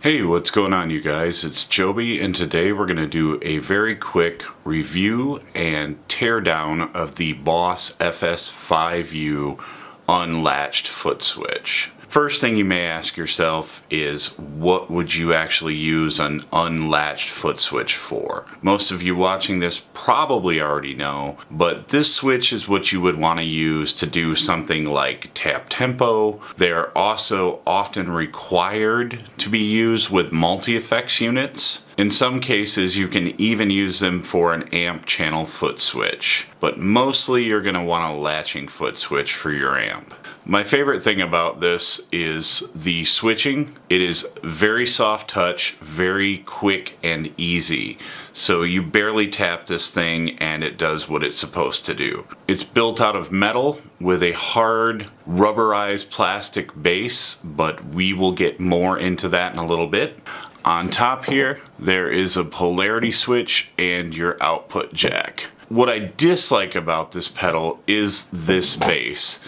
Hey, what's going on, you guys? It's Joby, and today we're going to do a very quick review and teardown of the Boss FS-5U unlatched foot switch. First thing you may ask yourself is, what would you actually use an unlatched foot switch for? Most of you watching this probably already know, but this switch is what you would want to use to do something like tap tempo. They're also often required to be used with multi-effects units. In some cases, you can even use them for an amp channel foot switch, but mostly you're going to want a latching foot switch for your amp. My favorite thing about this is the switching. It is very soft touch, very quick and easy. So you barely tap this thing and it does what it's supposed to do. It's built out of metal with a hard rubberized plastic base, but we will get more into that in a little bit. On top here, there is a polarity switch and your output jack. What I dislike about this pedal is this base.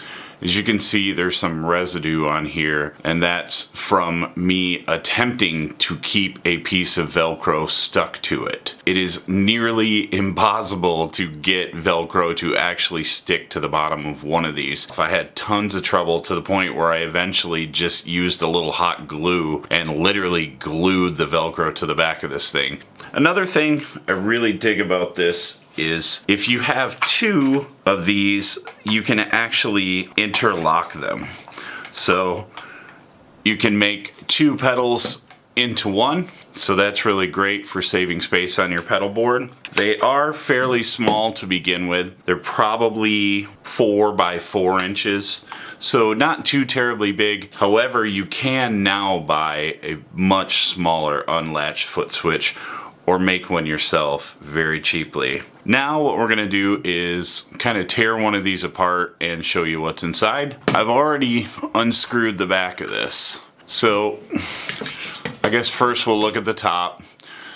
As you can see, there's some residue on here, and that's from me attempting to keep a piece of Velcro stuck to it. It is nearly impossible to get Velcro to actually stick to the bottom of one of these. If I had tons of trouble, to the point where I eventually just used a little hot glue and literally glued the Velcro to the back of this thing. Another thing I really dig about this is if you have two of these, you can actually interlock them. So you can make two pedals into one. So that's really great for saving space on your pedal board. They are fairly small to begin with. They're probably 4 by 4 inches. So not too terribly big. However, you can now buy a much smaller unlatched foot switch or make one yourself very cheaply. Now what we're gonna do is kind of tear one of these apart and show you what's inside. I've already unscrewed the back of this. So I guess first we'll look at the top.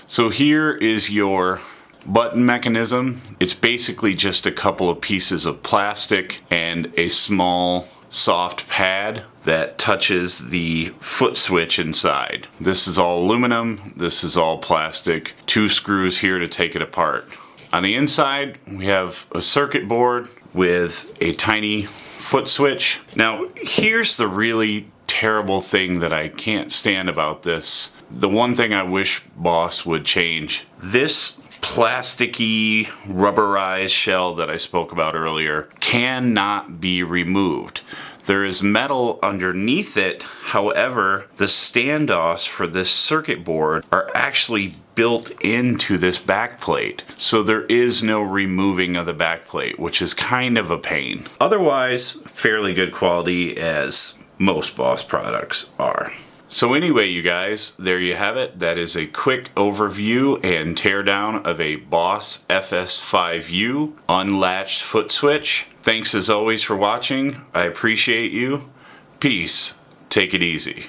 So here is your button mechanism. It's basically just a couple of pieces of plastic and a small soft pad that touches the foot switch inside. This is all aluminum, this is all plastic. 2 screws here to take it apart. On the inside, we have a circuit board with a tiny foot switch. Now, here's the really terrible thing that I can't stand about this. The one thing I wish Boss would change. This plasticky rubberized shell that I spoke about earlier cannot be removed. There is metal underneath it. However, the standoffs for this circuit board are actually built into this back plate. So there is no removing of the back plate, which is kind of a pain. Otherwise, fairly good quality, as most Boss products are. So anyway, you guys, there you have it. That is a quick overview and teardown of a Boss FS-5U unlatched foot switch. Thanks as always for watching. I appreciate you. Peace. Take it easy.